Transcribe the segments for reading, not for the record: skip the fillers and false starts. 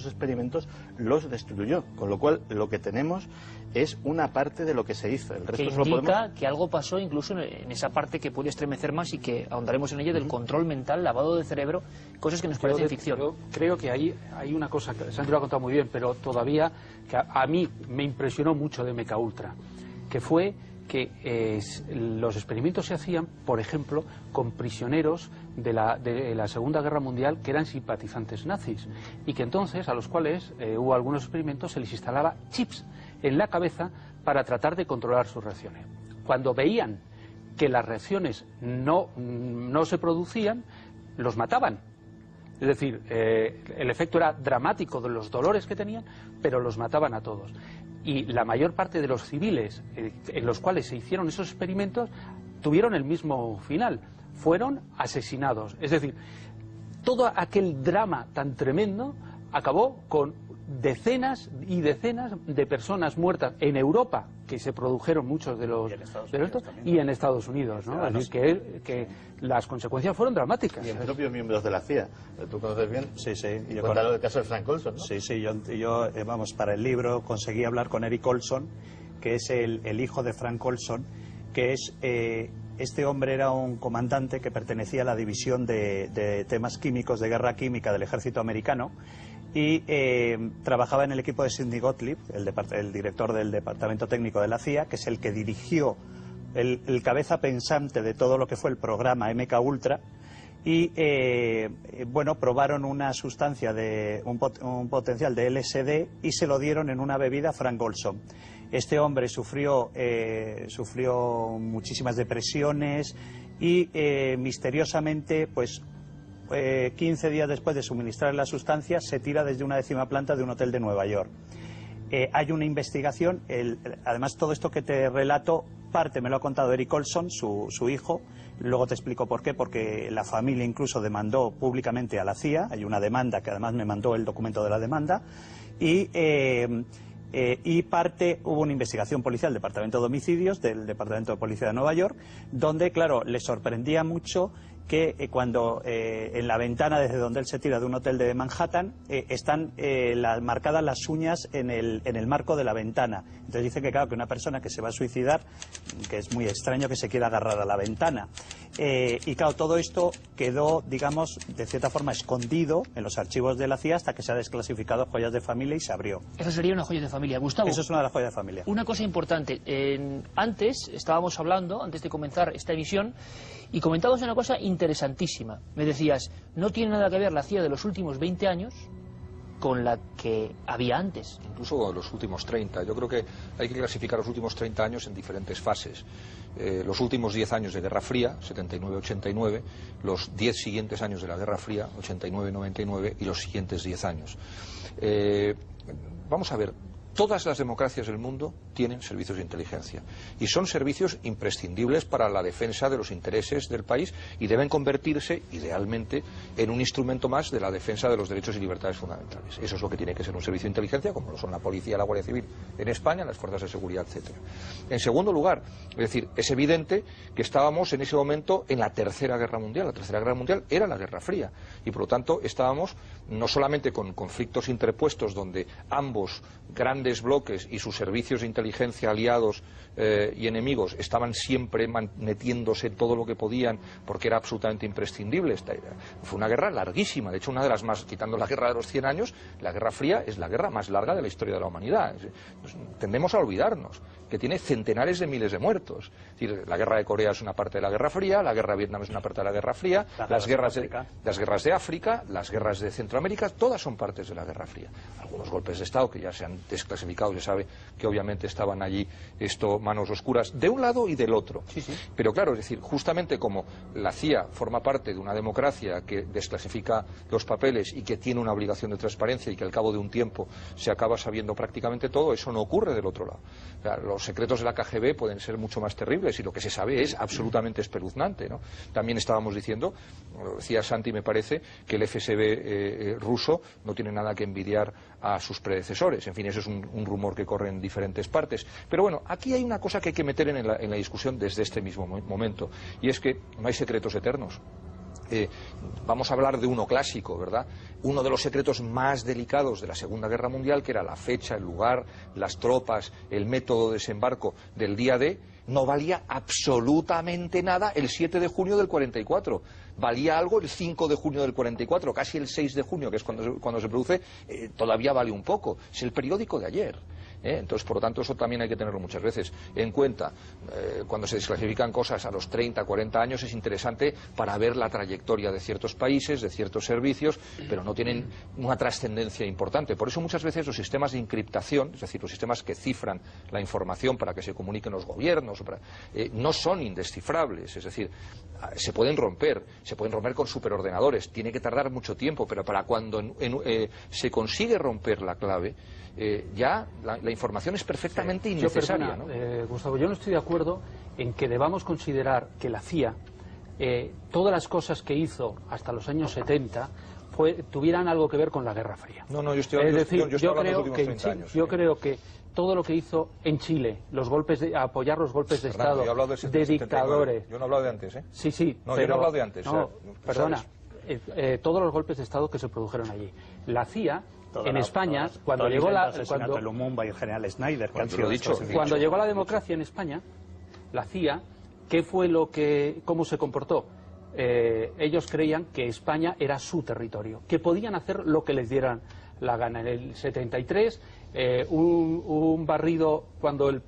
experimentos los destruyó, con lo cual lo que tenemos es una parte de lo que se hizo. El resto que indica que algo pasó incluso en esa parte que puede estremecer más y que ahondaremos en ella, del control mental, lavado de cerebro, cosas que nos parecen ficción. Yo creo que ahí hay una cosa que Santi lo ha contado muy bien, pero todavía que a mí me impresionó mucho de MK Ultra, que fue que los experimentos se hacían, por ejemplo, con prisioneros de la Segunda Guerra Mundial que eran simpatizantes nazis, y que entonces a los cuales hubo algunos experimentos, se les instalaba chips en la cabeza para tratar de controlar sus reacciones. Cuando veían que las reacciones no se producían, los mataban. Es decir, el efecto era dramático de los dolores que tenían, pero los mataban a todos. Y la mayor parte de los civiles en los cuales se hicieron esos experimentos tuvieron el mismo final, fueron asesinados. Es decir, todo aquel drama tan tremendo acabó con decenas y decenas de personas muertas en Europa, que se produjeron muchos de los y en Estados Unidos, ¿no? Así que las consecuencias fueron dramáticas. Y en propios miembros de la CIA. ¿Tú conoces bien? Sí, sí. Y contaron el caso de Frank Olson, ¿no? Sí, sí. Yo vamos, para el libro conseguí hablar con Eric Olson, que es el hijo de Frank Olson, que es... este hombre era un comandante que pertenecía a la división de temas químicos, de guerra química del ejército americano, y trabajaba en el equipo de Sidney Gottlieb, el director del departamento técnico de la CIA, que es el que dirigió el cabeza pensante de todo lo que fue el programa MK Ultra. Y bueno, probaron una sustancia de un potencial de LSD y se lo dieron en una bebida a Frank Olson. Este hombre sufrió muchísimas depresiones y misteriosamente, pues 15 días después de suministrar la sustancia, se tira desde una 10ª planta de un hotel de Nueva York. Hay una investigación, además todo esto que te relato, parte me lo ha contado Eric Olson, su hijo, luego te explico por qué, porque la familia incluso demandó públicamente a la CIA, hay una demanda que además me mandó el documento de la demanda, y parte, hubo una investigación policial del Departamento de Homicidios, del Departamento de Policía de Nueva York, donde, claro, le sorprendía mucho que cuando en la ventana desde donde él se tira de un hotel de Manhattan están marcadas las uñas en el marco de la ventana. Entonces dice que claro, que una persona que se va a suicidar, que es muy extraño que se quiera agarrar a la ventana. Y claro, todo esto quedó, digamos, de cierta forma escondido en los archivos de la CIA hasta que se ha desclasificado Joyas de Familia y se abrió. Eso sería una joya de familia. Gustavo, eso es una de las joyas de familia. Una cosa importante, antes estábamos hablando, antes de comenzar esta emisión, y comentabas una cosa interesantísima. Me decías, no tiene nada que ver la CIA de los últimos 20 años con la que había antes. Incluso los últimos 30. Yo creo que hay que clasificar los últimos 30 años en diferentes fases. Los últimos 10 años de Guerra Fría, 79-89, los 10 siguientes años de la Guerra Fría, 89-99, y los siguientes 10 años. Vamos a ver. Todas las democracias del mundo tienen servicios de inteligencia y son servicios imprescindibles para la defensa de los intereses del país y deben convertirse, idealmente, en un instrumento más de la defensa de los derechos y libertades fundamentales. Eso es lo que tiene que ser un servicio de inteligencia, como lo son la policía, la Guardia Civil en España, las fuerzas de seguridad, etc. En segundo lugar, es decir, es evidente que estábamos en ese momento en la Tercera Guerra Mundial. La Tercera Guerra Mundial era la Guerra Fría y, por lo tanto, estábamos no solamente con conflictos interpuestos donde ambos grandes bloques y sus servicios de inteligencia aliados y enemigos estaban siempre metiéndose todo lo que podían porque era absolutamente imprescindible. Fue una guerra larguísima, de hecho una de las más, quitando la guerra de los 100 años, la Guerra Fría es la guerra más larga de la historia de la humanidad. Tendemos a olvidarnos que tiene centenares de miles de muertos. Es decir, la guerra de Corea es una parte de la Guerra Fría, la guerra de Vietnam es una parte de la Guerra Fría, las guerras de África, las guerras de Centroamérica, todas son partes de la Guerra Fría. Algunos golpes de Estado que ya se han desclasificado, se sabe que obviamente estaban allí manos oscuras de un lado y del otro. Sí, sí. Pero claro, es decir, justamente como la CIA forma parte de una democracia que desclasifica los papeles y que tiene una obligación de transparencia y que al cabo de un tiempo se acaba sabiendo prácticamente todo, eso no ocurre del otro lado. O sea, los secretos de la KGB pueden ser mucho más terribles y lo que se sabe es absolutamente espeluznante, ¿no? También estábamos diciendo, lo decía Santi, me parece, que el FSB ruso no tiene nada que envidiar a sus predecesores. En fin, eso es un rumor que corre en diferentes partes. Pero bueno, aquí hay una cosa que hay que meter en la discusión desde este mismo momento, y es que no hay secretos eternos. vamos a hablar de uno clásico, ¿verdad? Uno de los secretos más delicados de la Segunda Guerra Mundial, que era la fecha, el lugar, las tropas, el método de desembarco del día D, no valía absolutamente nada el 7 de junio del 44. Valía algo el 5 de junio del 44, casi el 6 de junio, que es cuando se produce, todavía vale un poco. Es el periódico de ayer. Entonces, por lo tanto, eso también hay que tenerlo muchas veces en cuenta. Cuando se desclasifican cosas a los 30, 40 años es interesante para ver la trayectoria de ciertos países, de ciertos servicios, pero no tienen una trascendencia importante. Por eso muchas veces los sistemas de encriptación, es decir, los sistemas que cifran la información para que se comuniquen los gobiernos, no son indescifrables. Es decir, se pueden romper con superordenadores, tiene que tardar mucho tiempo, pero para cuando se consigue romper la clave, ya la información es perfectamente innecesaria. Gustavo, yo no estoy de acuerdo en que debamos considerar que la CIA, todas las cosas que hizo hasta los años 70, tuvieran algo que ver con la Guerra Fría. Yo creo que todo lo que hizo en Chile, apoyar los golpes de Estado, de dictadores... Yo no he hablado de antes, ¿eh? Sí. No, yo no he hablado de antes. No, perdona. Todos los golpes de Estado que se produjeron allí. La CIA... En España, cuando llegó la democracia en España, la CIA, ¿cómo se comportó? Ellos creían que España era su territorio, que podían hacer lo que les dieran la gana. En el 73, un barrido cuando el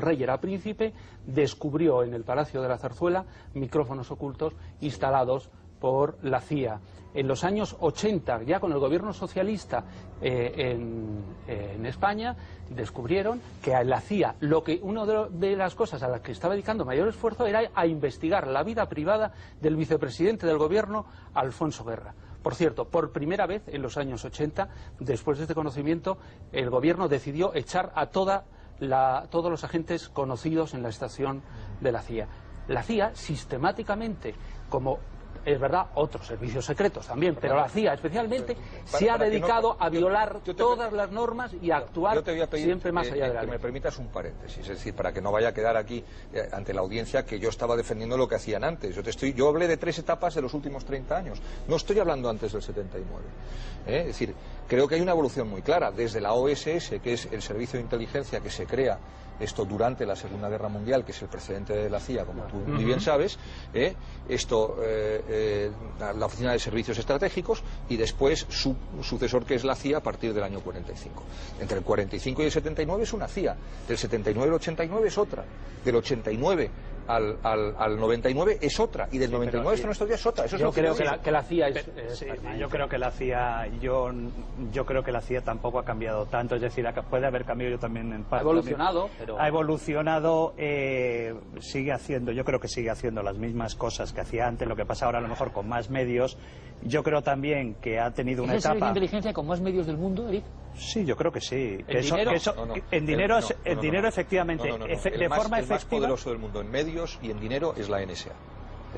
rey era príncipe, descubrió en el Palacio de la Zarzuela micrófonos ocultos instalados por la CIA. En los años 80, ya con el gobierno socialista en España, descubrieron que a la CIA, una de las cosas a las que estaba dedicando mayor esfuerzo era a investigar la vida privada del vicepresidente del gobierno, Alfonso Guerra. Por cierto, por primera vez en los años 80, después de este conocimiento, el gobierno decidió echar a todos los agentes conocidos en la estación de la CIA. La CIA, sistemáticamente, como... Es verdad, otros servicios secretos también, pero la CIA especialmente se ha dedicado a violar todas las normas y a actuar siempre más allá de la ley. Que me permitas un paréntesis, es decir, para que no vaya a quedar aquí ante la audiencia que yo estaba defendiendo lo que hacían antes. Yo hablé de 3 etapas de los últimos 30 años, no estoy hablando antes del 79. Es decir, creo que hay una evolución muy clara, desde la OSS, que es el servicio de inteligencia que se crea esto durante la Segunda Guerra Mundial, que es el precedente de la CIA, como tú muy bien sabes, la Oficina de Servicios Estratégicos, y después su sucesor, que es la CIA, a partir del año 45. Entre el 45 y el 79 es una CIA, del 79 al 89 es otra, del 89 al 99 es otra, y del 99 hasta nuestros días es otra. Eso yo creo que la CIA yo creo que la CIA yo creo que la CIA tampoco ha cambiado tanto, es decir, puede haber cambiado también en parte. Ha evolucionado, pero... Ha evolucionado, yo creo que sigue haciendo las mismas cosas que hacía antes, lo que pasa ahora a lo mejor con más medios. Yo creo también que ha tenido una etapa... ¿Es el servicio de inteligencia con más medios del mundo, Eric? Sí, yo creo que sí. ¿En dinero? En dinero, efectivamente, de forma efectiva... El más poderoso del mundo en medios y en dinero es la NSA.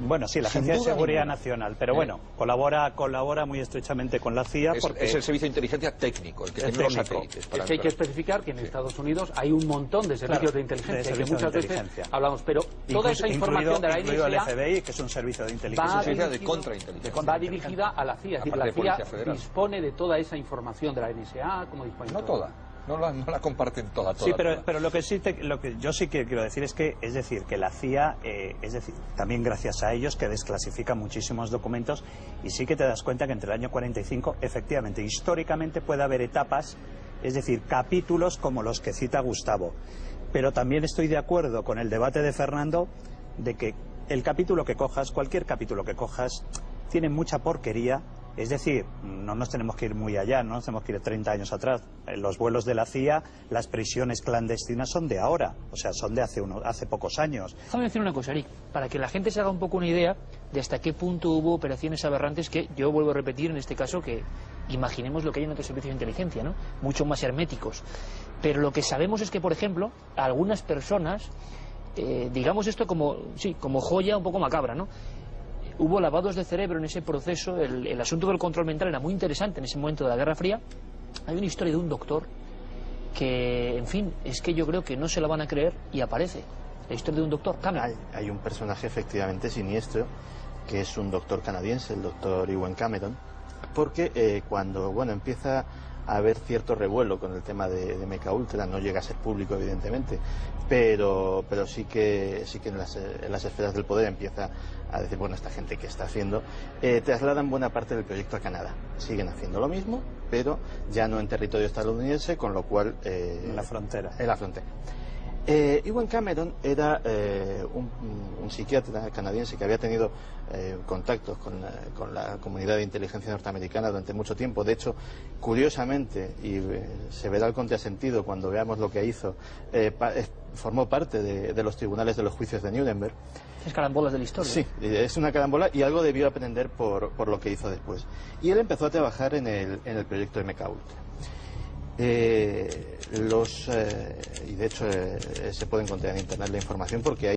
Bueno, sí, la Agencia de Seguridad Nacional, pero bueno, colabora muy estrechamente con la CIA porque... Es el servicio de inteligencia técnico, el que tiene los satélites. Es que hay que especificar que en Estados Unidos hay un montón de servicios de inteligencia, que muchas veces hablamos, pero toda esa información de la NSA... Incluido el FBI, que es un servicio de inteligencia. De contrainteligencia. Va dirigida a la CIA, es decir, la CIA dispone de toda esa información de la NSA, como dispone... No toda. No la comparten toda. Sí, pero lo que yo sí que quiero decir es que la CIA, también gracias a ellos, que desclasifica muchísimos documentos, y sí que te das cuenta que entre el año 45, efectivamente, históricamente puede haber etapas, es decir, capítulos como los que cita Gustavo. Pero también estoy de acuerdo con el debate de Fernando de que el capítulo que cojas, cualquier capítulo que cojas, tiene mucha porquería. Es decir, no nos tenemos que ir muy allá, no nos tenemos que ir 30 años atrás. Los vuelos de la CIA, las prisiones clandestinas son de ahora, o sea, son de hace pocos años. Déjame decir una cosa, Eric, para que la gente se haga un poco una idea de hasta qué punto hubo operaciones aberrantes que, yo vuelvo a repetir en este caso, que imaginemos lo que hay en otros servicios de inteligencia, ¿no? Mucho más herméticos. Pero lo que sabemos es que, por ejemplo, algunas personas, digamos esto como joya un poco macabra, ¿no? Hubo lavados de cerebro en ese proceso, el asunto del control mental era muy interesante en ese momento de la Guerra Fría. Hay una historia de un doctor que, en fin, es que yo creo que no se la van a creer y aparece. La historia de un doctor, Cameron. Hay un personaje efectivamente siniestro que es un doctor canadiense, el doctor Ewan Cameron, porque cuando empieza a haber cierto revuelo con el tema de MKUltra, no llega a ser público evidentemente, pero sí que en las esferas del poder empieza a decir, bueno, esta gente que está haciendo, trasladan buena parte del proyecto a Canadá. Siguen haciendo lo mismo, pero ya no en territorio estadounidense, con lo cual en la frontera. Ewan Cameron era un psiquiatra canadiense que había tenido contactos con la comunidad de inteligencia norteamericana durante mucho tiempo. De hecho, curiosamente, y se verá el contrasentido cuando veamos lo que hizo, formó parte de los tribunales de los juicios de Nuremberg. Es carambolas de la historia. Sí, es una carambola, y algo debió aprender por lo que hizo después. Y él empezó a trabajar en el proyecto de MKUltra. Y de hecho se puede encontrar en internet la información, porque hay